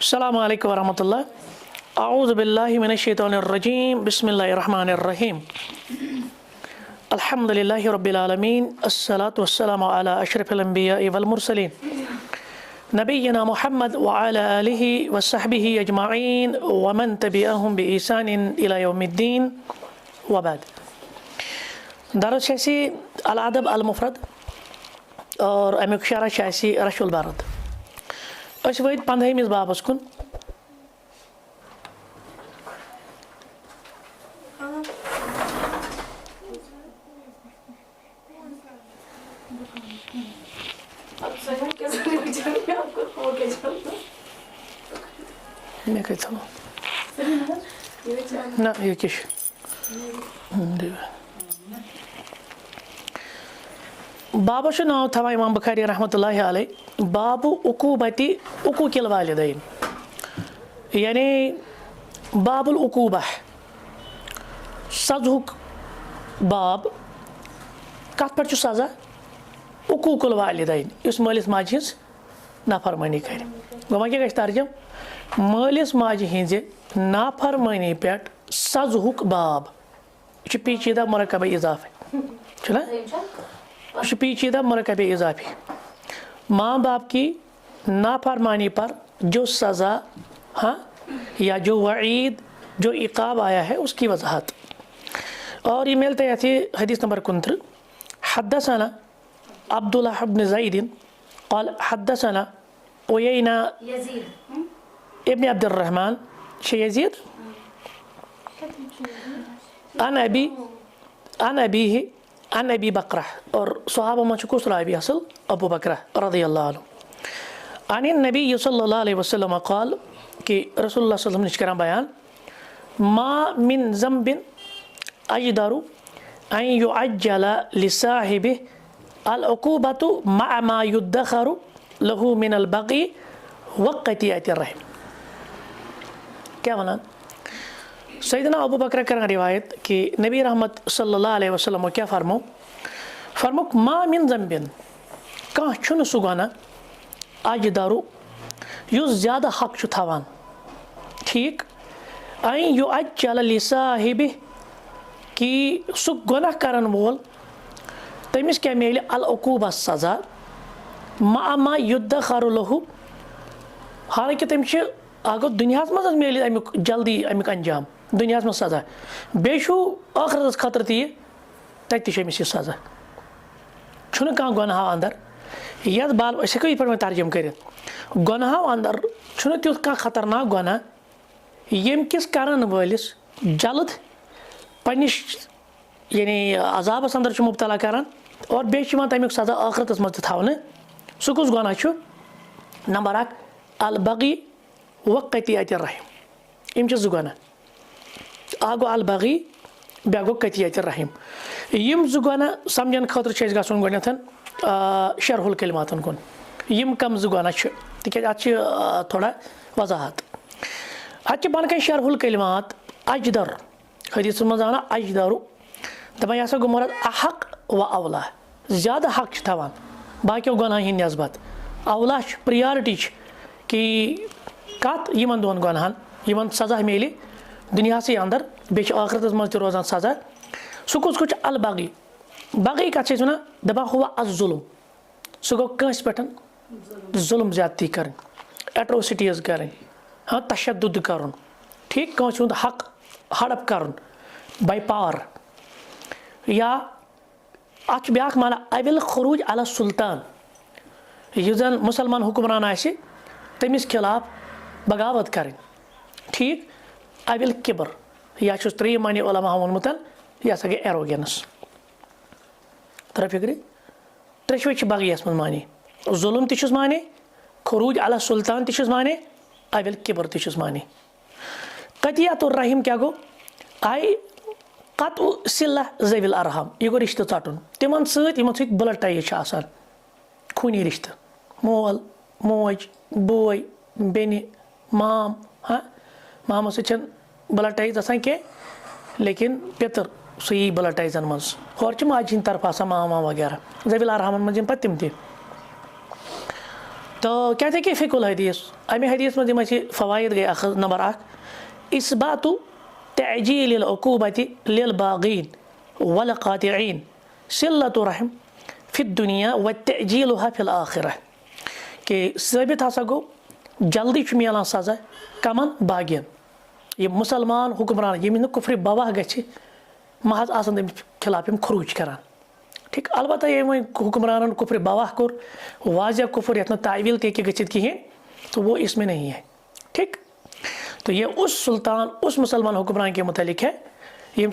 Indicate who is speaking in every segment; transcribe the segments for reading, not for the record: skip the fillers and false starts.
Speaker 1: अस्सलामु अलैकुम वरहमतुल्लाह। औज़ु बिल्लाहि मिनश शैतानिर रजीम। बिस्मिल्लाहिर रहमानिर रहीम। अल्हम्दुलिल्लाहि रब्बिल आलमीन। अस्सलातु वस्सलामु अला अशरफिल अंबिया'i वल मुरसलीन नबिय्यिना मुहम्मद व अला आलिहि व सहबिहि अजमाइन व मन तबिअहुम बि ihsanin इला यौमिद्दीन व बाद। दरस अल अदब अल मुफरद और अमुक शरह रशुल बारद। अस वत 15 बाबस कुन। ना ये किश बाबा नाव थवा इमाम बुखारी रहमतुल्लाहि अलैह बाबु उकूबती उकूकिल वालिदैन, यानी बाबुल उकूबा सज़ुक बाब कत पर सज़ा उकूकुल वालिदैन इस मालिस माज हिंस नाफरमानी कर। गो वह क्या तर्जम मालिस माज हिंज नाफरमानी पे सज़ुक बाब पेचीदा मरकब इजाफी पेचीदा मरकब इजाफी माँ बाप की नाफरमानी पर जो सज़ा हाँ या जो वईद जो इक़ाब आया है उसकी वजाहत। और ये मिलते ऐसे हदीस नंबर 69 हद्दसना अब्दुल्लाह इब्न ज़ैद क़ाल हद्दसना उयैना इब्न अब्दुर्रहमान यज़ीद अन अबीही अन अबी बकरा। और सहाबा में कुछ रावी असल अबू बकरा रज़ियल्लाहु अन्हु अन नबी सल्लल्लाहु अलैहि वसल्लम क़ाल कि रसूलुल्लाह सल्लल्लाहु अलैहि वसल्लम ने करा बयान मा मिन ज़म्बिन अजदरु अन युअज्जल लिसाहिबि अल उक़ूबतु मअ मा युद्दखरु लहु मिन अल बग़ी व क़तिअतिर रहम। क्या माना सैयदना अबू बकर कर रिवायत कि नबी रहमत सल्लल्लाहु अलैहि वसल्लम क्या फरमुक मा मिन ज़म्बिन कह छुन सु गुनाह अजदरु युस ज़्यादा हक छु थवान ठीक अन युअज्जल लिसाहिबि कि सु गुनाह करन वोल तमिस क्या मिले अल उक़ूबा सज़ा मा मा युद्दखरु लहु हालांकि तमिस अगर दुनिया मज मिले अमुक जल्दी अमुक अंजाम दुनिया में सज़ा बेशु आखिरत खतर तमिस सज़ा छुन कह गुनाह अंदर यद बाल हको ये तर्जम कर गुनाह अंदर छुन तुथ कह खतरनाक गुनाह यम किस करन वलिस जल्द पनिश यानी अजाबस अंदर मुबतला करान और बेच तमिक सज़ा आखिरत मज थवन सह कुछ गुनाह छु नंबर 1 अल बग़ी व क़तिअतिर रहम यम ज़ गुनाह गो अल बग़ी बे गो क़तिअतिर रहम यम ज़ गुनाह समझन खतर गन गोथ शरहुल कलिमातन कुन यम कम ज़ गुनाह तिक थोड़ा वजाहत अत बन कन शरहुल कलिमात अजदर हदीस मज आना अजदरु दपान यह गो मुराद अहक व अवला ज़्यादा हक थवान बाकी गुनाह हिंद नस्बत अवला प्रियारिटी कि कत यमन दोन गुनाहन यमन सज़ा मिले दुनिया से अंदर बे आखिरत मज रोजान सज़ा सह कुछ अल बग़ी बग़ी कत वन दपा हुआ अज़ुल्म सह गो कंस पे जुल्म ज्यादती कर एट्रोसिटीज कर हाँ तशद्दुद कर ठीक कंस हुंद हक हड़प कर बाय पावर या अच ब्या माना अविल खरूज अला सुल्तान यह जन मुसलमान हुक्मरान आसे तमिस खिलाफ बगावत कर ठीक अविल किबर या त्रीम मानी उलमा वोनमुत यह गई एरोगेंस तरह फिक्र त्रेशवे बग़ीस मज माने जुल्म तुस माने खरूज अला सुल्तान तुस माने अविल किबर तुस माने क़तिअतुर रहम क्या गो आई कत सिल्ला ज़विल अरहम यह गो रिश्त षटन तिमन सत ब्लड टाइज खूनी रिश्त मोल मोज बोय बेनि माम हाँ मामो सत ब्लड टाइज आसान कह लेकिन पितर सही ब्लड टाइजन मज माज तरफ मामा वगैरह ज़विल अरहमन मज पे तिम तो कहते कि फ़िकुल हदीस अमे हदीस में फ़वाइद गए नंबर 1 इस्बातु तअजील उक़ूबति लिल बाग़ीन वल क़ातिईन सिल्लतु रहम फ़िद दुनिया व तअजीलुहा फ़िल आख़िरह कि साबित हसा गो जल्दी मिलान सज़ा कमन बागियन ये मुसलमान हुक्मरान यमिस कुफ्र बवाह गछि महज आसन तमिस खिलाफ यम खरूज करान ठीक अलबत्ता ये हुक्मरान कुफ्र बवाह कोर वाज़ह कुफ्र यथ तावील ते गच्छित कहें तो वो इसमें नहीं है ठीक। तो ये उस सुल्तान उस मुसलमान हुक्मरान के मुतालिक है यम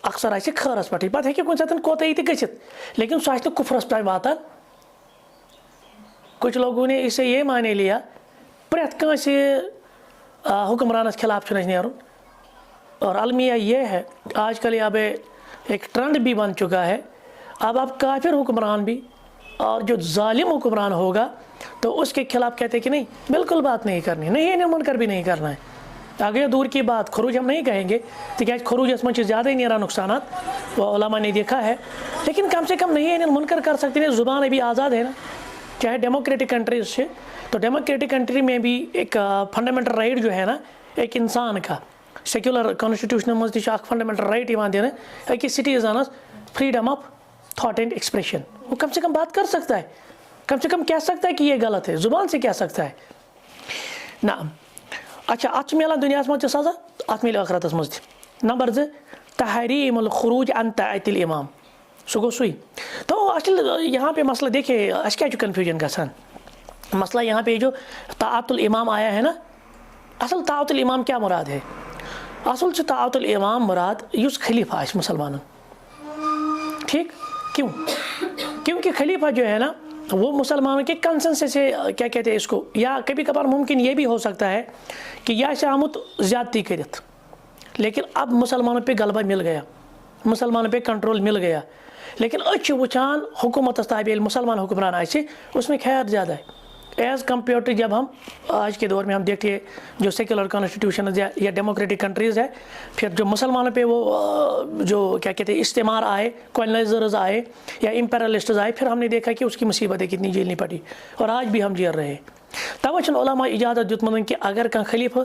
Speaker 1: अक्सर आसे खरस पे पे हे कुछ सतन कोताही ते गच्छित लेकिन सह आसे कुफ्रस पे वातान। कुछ लोगों ने इसे ये माने लिया प्रेत कांसे हुक्मरानस खिलाफ नेरुन और अलमिया ये है आजकल अब एक ट्रेंड भी बन चुका है अब आप काफिर हुक्मरान भी और जो जालिम हुक्मरान होगा तो उसके खिलाफ कहते हैं कि नहीं बिल्कुल बात नहीं करनी नहीं इन्हें मुनकर भी नहीं करना है। आगे दूर की बात खरूज हम नहीं कहेंगे तो क्या खरूज में ज़्यादा ही नहीं रहा नुकसान वो उलमा ने देखा है लेकिन कम से कम नहीं इन्हें मुनकर कर सकते नहीं ज़ुबान अभी आज़ाद है ना चाहे डेमोक्रेटिक कंट्रीज से तो डेमोक्रेटिक कंट्री में भी एक फंडामेंटल राइट जो है ना एक इंसान का सेक्युलर कॉन्स्टिट्यूशन मज फंडामेंटल राइट दिन अकिस citizens freedom of thought and expression वो कम से कम बात कर सकता है कम से कम कह सकता है कि ये गलत है ज़ुबान से कह सकता है ना। अच्छा अत मिलान दुनिया मज सज़ा अत मिल आखरत मज नंबर 2 तहरीमुल खुरूज अन ताअतिल इमाम सो गो सुई। तो असल यहाँ पे मसला देखिए अस क्या कन्फ्यूजन गसान मसला यहाँ पे जो ताअतुल इमाम आया है ना असल ताअतुल इमाम क्या मुराद है असल से ताअतुल इमाम मुराद युस खलीफा आस मुसलमान ठीक क्यों क्योंकि खलीफा जो है ना वो मुसलमानों के कंसेंसस से क्या कहते हैं इसको या कभी कभार मुमकिन ये भी हो सकता है कि यह से आमुत ज़्यादती करित लेकिन अब मुसलमानों पे गलबा मिल गया मुसलमानों पे कंट्रोल मिल गया लेकिन अच्छे वुचान हुकूमत ताबे मुसलमान हुक्मरान आए उसमें खैर ज़्यादा है एज़ कम्पेयर टू जब हम आज के दौर में हम देखते हैं जो सेक्युलर कॉन्स्टिट्यूशन या डेमोक्रेटिक कंट्रीज़ है फिर जो मुसलमानों पे वो जो क्या कहते हैं इस्तेमार आए कॉलोनाइजर्स आए या इम्पेरियलिस्ट्स आए फिर हमने देखा कि उसकी मुसीबतें कितनी झेलनी पड़ी और आज भी हम झेल रहे हैं। तब उलमा इजाज़त दितमुत कि अगर कह खलीफा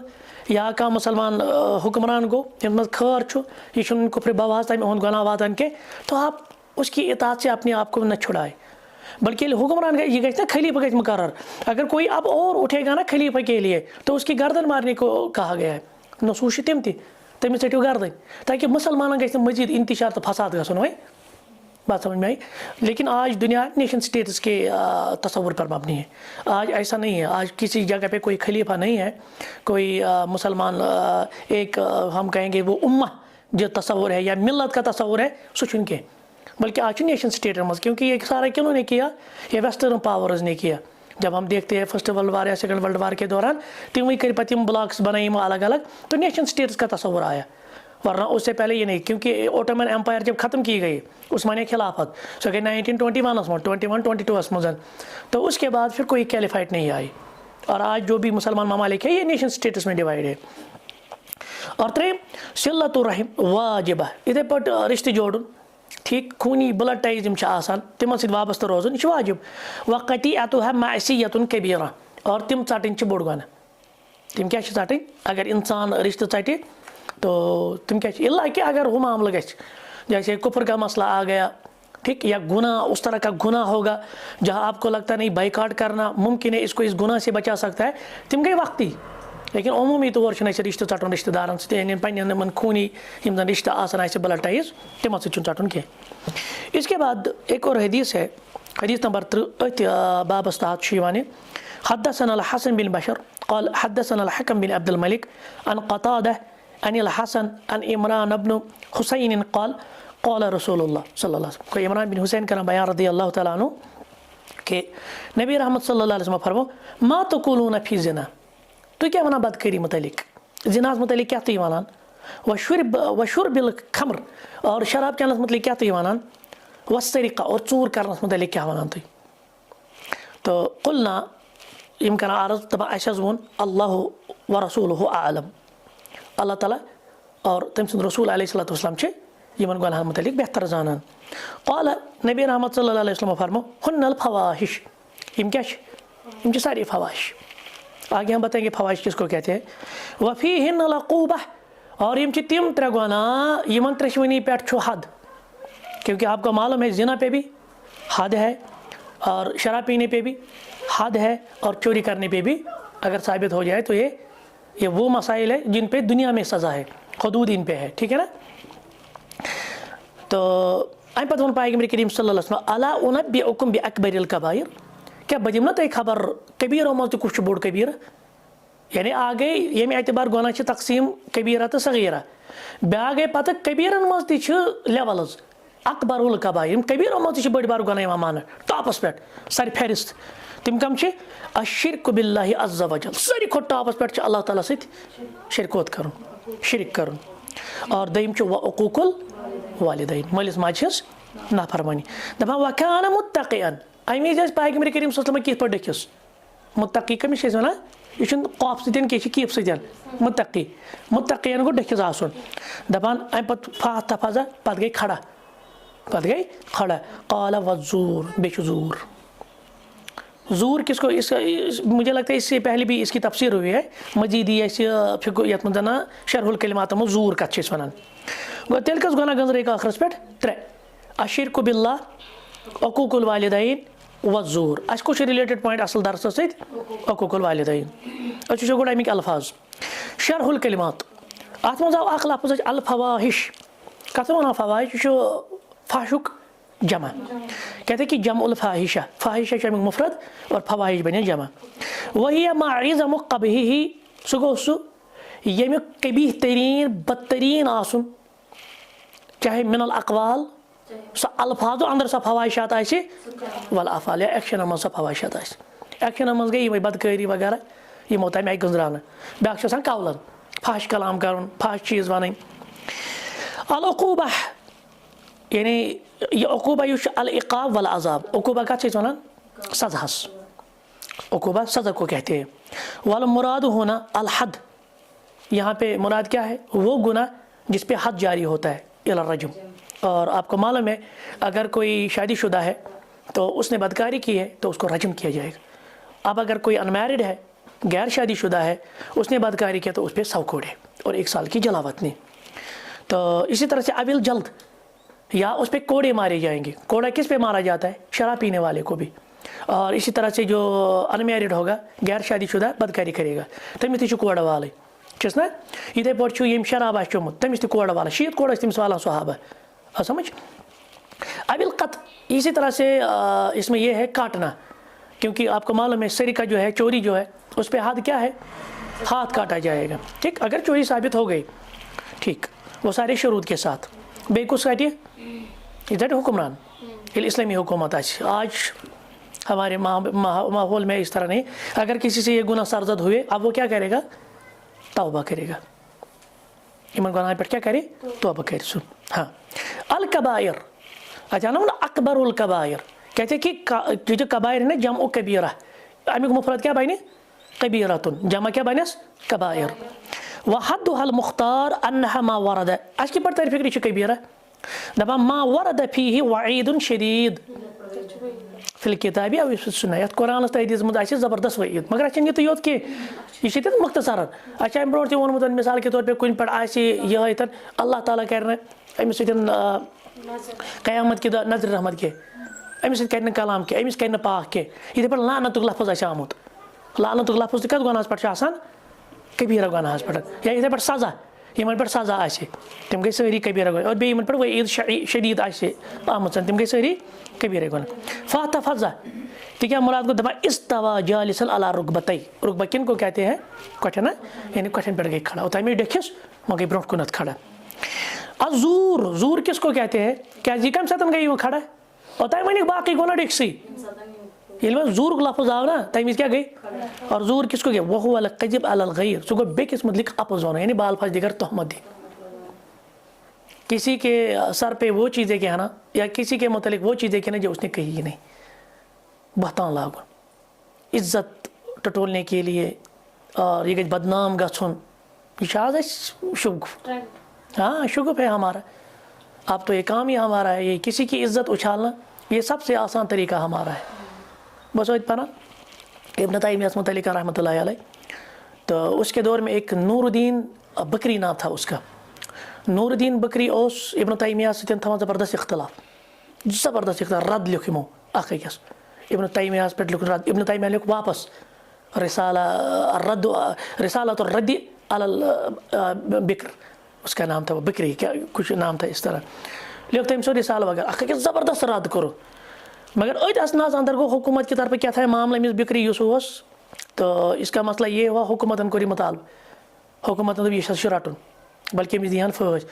Speaker 1: या कह मुसलमान हुक्मरान गो यह खर यह कुफ्र बवाज तम उहद गुनाह वातान के तो आप उसकी इताअत से अपने आप को न छुड़ाए बल्कि हुक्मरान ये गए ना खलीफा गए मुकर्रर अगर कोई अब और उठेगा ना खलीफा के लिए तो उसकी गर्दन मारने को कहा गया है नसूश तम तमिस टिव गर्दन ताकि मुसलमान गए मजीद इंतशार तो फसाद गसन वही बात समझ में आई। लेकिन आज दुनिया नेशन स्टेट्स के तस्वुर पर मबनी है आज ऐसा नहीं है आज किसी जगह पे कोई खलीफा नहीं है कोई मुसलमान एक हम कहेंगे वो उम्मा जो तस्वुर है या मिल्लत का तस्वुर है सो के बल्कि आज नेशन स्टेट मज क्योंकि ये सारा किन्होंने किया ये वेस्टर्न पावर्स ने किया। जब हम देखते हैं फर्स्ट वर्ल्ड वार या सेकंड वर्ल्ड वार के दौरान तिम कर पे ब्लॉक्स बनाई अलग अलग तो नेशन स्टेट्स का तस्वुर आया वरना उससे पहले ये नहीं क्योंकि ओटोमन एम्पायर जब ख़त्म की गई उस्मानिया खिलाफत सो गई 1921 में 21-22 में तो उसके बाद फिर कोई कैलिफाइट नहीं आई और आज जो भी मुसलमान ममालिक है ये नेशन स्टेट्स में डिवाइड है। और त्रेम सिल्लतुर रहम वाजिबा इधे पर रिश्ते जोड़न ठीक खूनी ब्लड टाइज तिम वाबस्त रोजन वाजिब वक़ती अतुहा मासियतुन कबीरा और तिम चटन बोड़ गुनाह तिम क्या चटन अगर इंसान रिश्ते चटे तो तुम क्या इल्ला कि अगर वो मामला गए जैसे कुफ्र का मसला आ गया ठीक या गुनाह उस तरह का गुनाह होगा जहाँ आपको लगता नहीं बाइकाट करना मुमकिन है इसको इस गुनाह से बचा सकता है तिम गई वक्ती लेकिन अमूमी तौर रिश्ते चटन रिश्तेदार पे खूनी यम जन रिश्ता आसान ब्लड टाइज तिम चटन कह। इसके बाद एक और हदीस है हदीस नंबर 3 बाबस तहत हदसना अल हसन बिन बशर क़ाल हदसना अल हकम बिन अब्दुल मलिक अन क़तादा अन अल हसन अन इमरान इब्न हुसैन क़ाल क़ाल रसूलुल्लाह सल्लल्लाहु अलैहि वसल्लम को इमरान बिन हुसैन का बयान रज़ियल्लाहु तआला अन्हु के नबी रहमत सल्लल्लाहु अलैहि वसल्लम फरमाओ मा तक़ूलून फी ज़िना तो क्या वना बदकरी मुतलिक जिनास मुतलिक क्या तो वनान वशुरबिल खमर और शराब चनस मुतलिक क्या तो वनान वसरिका और चूर करनस मुतलिक क्या वनान तो कुलना यम कर अर्ज तब अशवन अल्लाह व रसूलुहु आलम अल्लाह ताला और तम सुन रसूल अलैहिस्सलातु वस्सलाम छे यमन गुनाह मुतलिक बेहतर जानन क़ाल नबी रहमत सल्लल्लाहु अलैहि वसल्लम फरमाओ हुन्नल फवाहिश यम क्या इनकी सारी फवाहिश। आगे हम बताएंगे फवाहिश किसको कहते हैं। वफ़ीहिन लक़ूबह, और यम तिम त्रे गुनाह यमन त्रेशवनी पे हद, क्योंकि आपको मालूम है जिना पे भी हद है, और शराब पीने पे भी हद है, और चोरी करने पे भी अगर साबित हो जाए तो ये वो मसाइल है जिन पे दुनिया में सज़ा है, हदूद इन पे है, ठीक है ना। तो अम पे पैगंबर करीम सल्लल्लाहु अलैहि वसल्लम अला उनब्बिउकुम बिअकबरिल कबाइर, क्या बदिम ना तुम खबर कबीरों मज कुछ बोड़ कबीर, यानी आ गए ये एतबार गुनाह तकसीम कबीरा तो सगीरा, ब्या गए पता कबीरन मज लेवल अकबरुल कबाइर, कबीरों मज बड़ बार गुनाह मान टॉपस पे सर फहरिस्त, तम कम अशिरक बिल्लाहि अज़्ज़ा वजल, सारी खो टॉपस पे अल्लाह ताला सत शिरकोत कर, शिरक कर, और दयम वक़ूक़ुल वालिदैन, मलिस माज नाफरमानी। दपान वकान मुत्तक़ियन, अमी पैगंबर करीम सल्लल्लाहु अलैहि वसल्लम कित पे डकिस, मुत्तक़ी कमिस वन यह कॉफ सतन कह कीप सतन, मुत्तक़ी मुत्तक़ियन गो डकिस आसन। दपान अम पे फात तफजा पत गई खड़ा, पत गई खड़ा, क़ाल वज़ूर, बे ज़ूर, ज़ूर किसको मुझे लगता है इससे पहले भी इसकी तफसीर हुई है, मजीदी ये ना शरहुल कलिमात में ज़ूर कत वन गो तेल कस गुनाह गंजर आखरस पे त्रे, अशिरक बिल्लाह, हक़ूक़ुल वालिदैन वज़ूर। अस कुछ रिलेटेड पॉइंट असल दरस सत हक़ूक़ुल वालिदैन। अस वो अमिक अल्फाज शरहुल कलिमात, अत मज आव अख लफ्ज़ अल फवाहिश, कत वन फवाहिश, फाशुक जमा, कहते कि जमुल फाहिशा, फाहिशा अमिक मुफरद और फवाहिश बने जमा। वही माइज़म क़बीही, सह गो सह यमिक कबीह तरीन बदतरीन आसन, चाहे मिनल अक़वाल सह अल्फाज अंदर सह फवाहिशात आए वल अफ़ाल, या एक्शन मज सह फवाहिशात आए, एक्शन मज गई ये बदकारी वगैरह यमो तम आई गंजरान, ब्या कौलन फाश कलाम कर, फाश चीज़ वन। अल उक़ूबा यानी यह उक़ूबा अल इक़ाब वल अज़ाब, उक़ूबा कत वन सज़ास, उक़ूबा सज़ा को कहते हैं। वल मुराद होना अल हद, यहाँ पे मुराद क्या है, वो गुनाह जिस पे हद जारी होता है, इला रजम। और आपको मालूम है अगर कोई शादीशुदा है तो उसने बदकारी की है तो उसको रजम किया जाएगा। अब अगर कोई अनमैरिड है, गैर शादीशुदा है, उसने बदकारी किया तो उस पर 100 कोड़े और 1 साल की जलावतनी। तो इसी तरह से अविल जल्द, या उस पर कोड़े मारे जाएंगे। कोड़ा किस पे मारा जाता है, शराब पीने वाले को भी। और इसी तरह से जो अनमैरिड होगा, गैर शादीशुदा बदकारी करेगा, तमिस तह कोड़ वाल चस ना, इथे पे यम शराब आ चोमुत तमिस तह कोड़ वाल, 100 कोड़ तमिस वाला सहाबा, समझ। अबिल कत, इसी तरह से इसमें यह है काटना, क्योंकि आपको मालूम है सरिका जो है, चोरी जो है, उस पर हाथ क्या है, हाथ काटा जाएगा, ठीक। अगर चोरी साबित हो गई, ठीक, वो सारे शुरूत के साथ, बेकुस काटिए इधर हुक्मरान इस्लामी हुकूमत। आज हमारे माहौल में इस तरह नहीं, अगर किसी से ये गुनाह सरजद हुए, अब वो क्या करेगा, तौबा करेगा, इमन गुनाह पर क्या करे, तौबा करे। सुन, हाँ, अल कबायर, अच्छा ना अकबरुल कबायर, कहते कि जो कबायर है ना, जम कबीरा, अमिक मुफरद क्या बने, कबीरतुन, जमा क्या बने, कबायर। वहद्दुहल मुख्तार अन्नहा मा वरद, आज की पर तारीफ फिक्र कबीरा, दबा मा वरद फीहि वईदुन शदीद फिल किताबी अव सुन्नह, कुरान हदीस मज आछे जबरदस्त वईद, मगर अच्छा तो योत के यह मुख्तसरन, अच्छा अम ब्रोट वोनमुत मिसाल के तौर पे कुन पे यह अल्लाह ताला कर अमिस क़यामत के नजर रहमत के, अमिस कर कलाम के, अमिस कर पाक के, इथे पे लानतुक लफ्ज़ आमुत, लानतुक लफ्ज़ कत गुनाहस पे कबीरा गुनाहस पे, या इथे पे सज़ा, यमन पे सज़ा आछे तम गई सारी कबीरा गुनाह, और बेमन पे वईद शदीद आछे आमुत तम गई सारी कबीरा गुनाह। फ़ातफ़ज़ा, तो क्या मुराद को दबा इस्तवा जालिसन अला रुकबतई, रुकबा किन को कहते हैं, कठन, यानी कठन पर गई खड़ा, और तमें देखिस वह गई ब्रोट कुनत खड़ा। अजूर, जूर किसको कहते हैं, क्या जी कम सतन गई वो खड़ा, और तमें बाकी गुनाह डिक्सी, जूर लफ्ज़ आओ ना, तमीज़ क्या गई, और जूर किसको गया, वह हुआ कज़िब अलल गैर, सो गो बे किस मतलब अपोज होना, यानी बाल फाज दिगर तहमत दी, किसी के सर पे वो चीज़ें कहना, या किसी के मुतालिक वो चीज़ें कहना जो उसने कही ही नहीं, बहतान लागू, इज्जत टटोलने के लिए, और ये बदनाम गन, ये शुग, हाँ शुगुफ है हमारा। अब तो ये काम ही हमारा है, ये किसी की इज्जत उछालना, ये सबसे आसान तरीका हमारा है। बस पना इब्न तैमिया मुतल्लिक़ रहमतुल्लाहि अलैह, तो उसके दौर में एक नूरुद्दीन बकरी नाम था उसका। नूरुद्दीन बकरी उस इब्न तैमिया सतन थमा ज़बरदस्त इख्तलाफ रद्द लिख यमो अखिस इब्न तैमिया पे लिख रद्द। इब्न तैमिया लिख वापस रिसालत रद्द अलल बिक्र, उसका नाम था वो बकरी क्या कुछ नाम था इस तरह लिख तम सो रिसाल वगैरह अखिस ज़बरदस्त रद्द करो। मगर अत असनास अंदर गो हुकूमत की तरफ क्या था मामला अमिस बिक्री यूस, तो इसका मसला ये हुआ हुकूमतन कोर मुतालब, हुकूमत दोप यह रटन बल्कि अमिस दिहन फौज,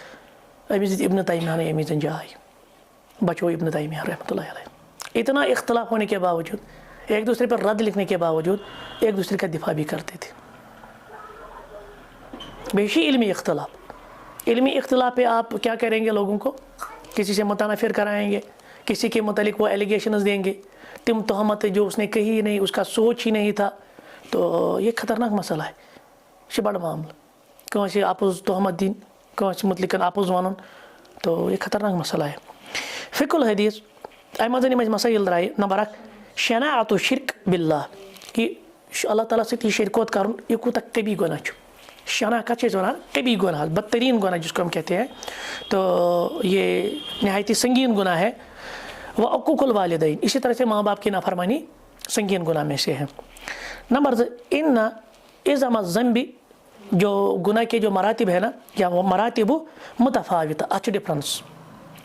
Speaker 1: अमिस दित इब्न तैमिया ने अमिस जाय, बचो इब्न तैमिया रहमतुल्लाहि अलैह। इतना इख्तलाफ होने के बावजूद, एक दूसरे पर रद्द लिखने के बावजूद एक दूसरे का दिफा भी करते थे। बेशी इल्मी इख्तलाफ पे आप क्या करेंगे, लोगों को किसी से मुतनफ़िर कराएंगे, किसी के मुतालिक वो एलिगेशंस देंगे, तुम तहमत जो उसने कही ही नहीं, उसका सोच ही नहीं था, तो ये ख़तरनाक मसला है, ये बड़ा मामला कौन आपोज तहमत दिन कौन मुतलिक आपोज वन, तो ये ख़तरनाक मसला है। फ़िक़ुल हदीस अम मसाइल द्राय नंबर 1 शनाअतु शिर्क बिल्लाह कि अल्लाह ताला से शिरकत कर यह कूता कभी गुनाह शना का चीज़ वन कभी गुनाह बदतरीन गुनाह जिसको हम कहते हैं, तो ये नहायत ही संगीन गुनाह है। वह अक़ूक़ुल वालिदैन, इसी तरह से माँ बाप की नाफरमानी संगीन गुनाह में से है। नंबर 2 इन्ना इज़म ज़ंबी, जो गुनाह के जो मरातिब है ना, या वो मरातिब मुतफ़ाविता अच्छी डिफरेंस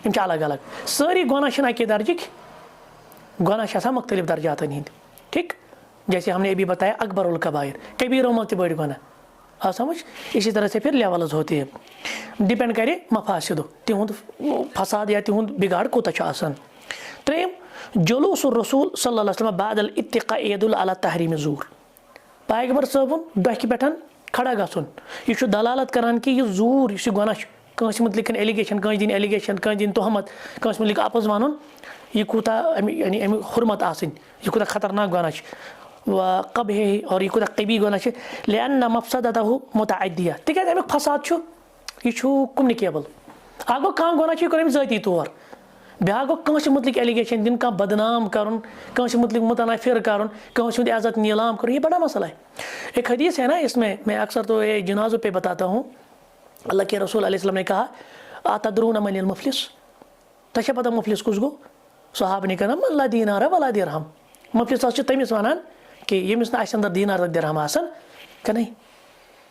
Speaker 1: इनके अलग अलग, सारी गुनाह के दर्जे गुनाह मुख्तलिफ दर्जात नहीं, ठीक। जैसे हमने अभी बताया अकबरुल कबाइर कबीरों में बड़ी गुनाह आ समझ, इसी तरह से फिर लेवल्स होती है, डिपेंड करे मफासिद तिहुंद फसाद या तिहुंद बिगाड़ कोता आसान। 3 जुलूसुर रसूल सल्लल्लाहु अलैहि वसल्लम बादल इत्तिका यदुल अला तहरीम ज़ूर, पैगंबर साहबन दह पेटन खड़ा गसन यह दलालत करान कि यह ज़ूर यह गुनाह कंस मुतलिक एलिगेशन कंस दिन एलिगेशन कंस दिन तहमत कंस मुतलिक अपोज वन यह कूता यानी अमी हुरमत आसिन यह कूता खतरनाक गुनाह व कब है और यह कूता कबी गुनाह लिअन्न मफसदतहु मुतअद्दिया तिकाज अमिक फसाद यह कम्युनिकेबल अगो कह गुनाह कर ज़ाती तौर, ब्या गो कंस मुतलिक एलिगेशन दिन कह बदनाम कर कंस मुतलिक मुतनफ़िर कर कंस इज़्ज़त नीलाम कर, यह बड़ा मसला है। एक हदीस है ना, इसमें मैं अक्सर तो ये जनाज़ों पे बताता हूँ, अल्लाह के रसूल अलैहि सल्लम ने कहा अतदरून मनिल मुफलिस, तशा पता मुफलिस कुछ गो, सहाब ने कहा ला दीनार वला दिरहम, मुफलिस तमिस वनान कि यमिस अंदर दीनार दिरहम आसन का नहीं,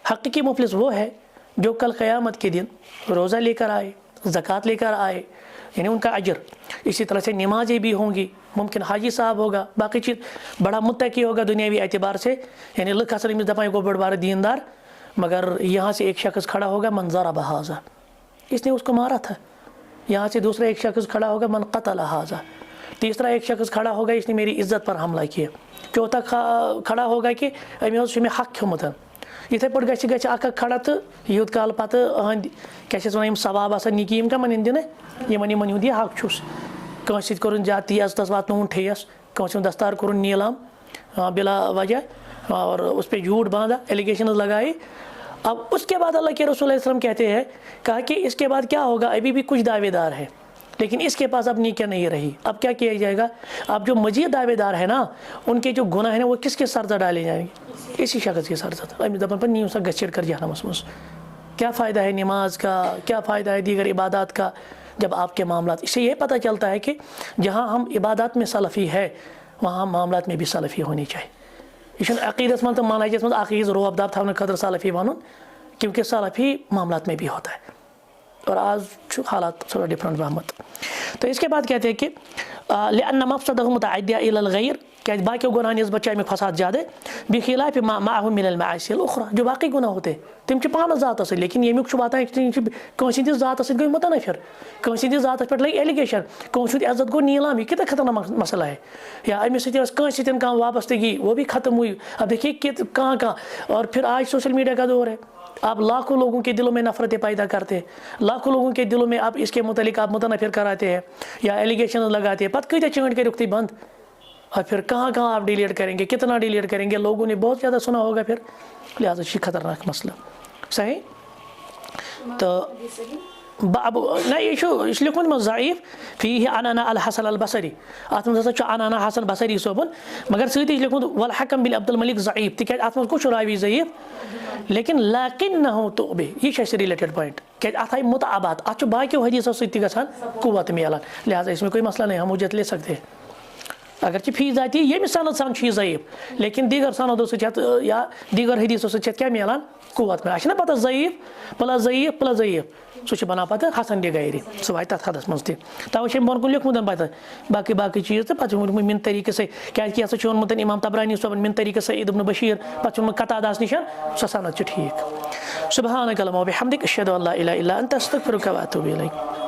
Speaker 1: हकीकी मुफलिस वो है जो कल क़यामत के दिन रोज़ा लेकर आए, ज़कात लेकर आए, यानी उनका अजर, इसी तरह से नमाजें भी होंगी, मुमकिन हाजी साहब होगा, बाकी चीज़ बड़ा मुत्तकी होगा दुनियावी एतबार से, यानी लख असल में दफ़ा को बड़ बार दीनदार, मगर यहाँ से एक शख्स खड़ा होगा मंजरा बहाजा, इसने उसको मारा था, यहाँ से दूसरा एक शख्स खड़ा होगा मन क़तल हाजा, तीसरा एक शख्स खड़ा होगा इसने मेरी इज्जत पर हमला किया, चौथा खड़ा होगा कि अमे में हक खमुत, इथे पे गख खड़ा तो यूत काल पे अहद क्या सवाब आ निकी कमन दिन यमन हूँ यह हक कंस कोर ज्यादा इज्जत वातन ठेस कंस दस्तार कोर नीलाम बिला वजह और उस पर झूठ बांधा एलिगेशन लगाए। अब उसके बाद अल्लाह के रसूल सल्लल्लाहु अलैहि वसल्लम कहते हैं कहा कि इसके बाद क्या होगा, अभी भी कुछ दावेदार है लेकिन इसके पास अब नीकियाँ नहीं रही, अब क्या किया जाएगा, अब जो मजीद दावेदार है ना उनके जो गुनाह है ना वो किसके सर डाले जाएंगे, इसी शख्स के सर दपन पर नहीं गच्छेड़ कर जाना मसमस। क्या फ़ायदा है नमाज का, क्या फ़ायदा है दीगर इबादत का जब आपके मामलात, इससे ये पता चलता है कि जहाँ हम इबादत में सलफ़ी है वहाँ मामलात में भी सलफ़ी होनी चाहिए। यह अक़ीदत मन तो माना जिस अक़ीद रोअबदाब था खतर सलफ़ी वन, क्योंकि सलफ़ी मामलात में भी होता है और आज हालात थोड़ा डिफरेंट रहमत। तो इसके बाद कहते हैं कि लिअन्न मक़सदहु मुतअद्दिया इलल गैर, क्या बाकी गुनाह निस्बत चाहे में फसाद ज़्यादा बिखिलाफ़ माअहु मिनल मआसिल उख़रा, जो बाकी गुनाह होते तम पान ज़ात से, लेकिन यमुक वाता कंस ज़ात गई मुतनफ़िर, कंस ज़ात पे लगे एलिगेशन, कंस इज्जत गो नीलाम, यह कितना खतरनाक मसला है, या अमिस कंस वाबस्तगी वो भी ख़त्म हुई। अब देखिए कि कहाँ और फिर आज सोशल मीडिया का दौर है, आप लाखों लोगों के दिलों में नफ़रतें पैदा करते हैं, लाखों लोगों के दिलों में आप इसके मुतालिक आप मुतनफ़िर कराते हैं या एलिगेशन लगाते हैं, पत कई चंड के रुकती बंद, और फिर कहाँ कहाँ आप डिलीट करेंगे, कितना डिलीट करेंगे, लोगों ने बहुत ज़्यादा सुना होगा फिर, लिहाजा ये खतरनाक मसला। सही तो ना ये लिखुत मे ज़ईफ़ फ़ीही अनाना अल हसन अल बसरी अत मज अनाना हसन बसरी सोबन मगर सती लिखुत वल हकम बिन अब्दुल मलिक ज़ईफ़ तिक अत मज कुछ रावी ज़ईफ़ लेकिन लाकिन्नहु तुबे ये रिलेटेड पॉइंट क्या अत आई मुताबात अत बाकी हदीसों सती गसान कुव्वत मिलान लिहाजा इसमें कोई मसला नहीं हम मुझे ले सकते हैं अगर फी जाती ये सनद सान ज़ईफ़ लेकिन दीगर सनदों से या दीगर हदीसों से क्या मिलान कुव्वत में ना पता ज़ईफ़ प्लस ज़ईफ़ सह बना पे हसन गैर सह वात तथ हदस मज तवे बोन कुन लिखमुत पे बाकी चीज़ तो पे मिन तरीके से क्या वोनमुत इमाम तबरानी सोबन मिन तरीके से इब्न बशीर पे कतादास निश सह सनद ठीक सुब्हानक अल्लाहुम्मा व बिहम्दिक अशहदु अल्ला इलाहा इल्ला अंत अस्तगफिरुका व अतूबु इलैक।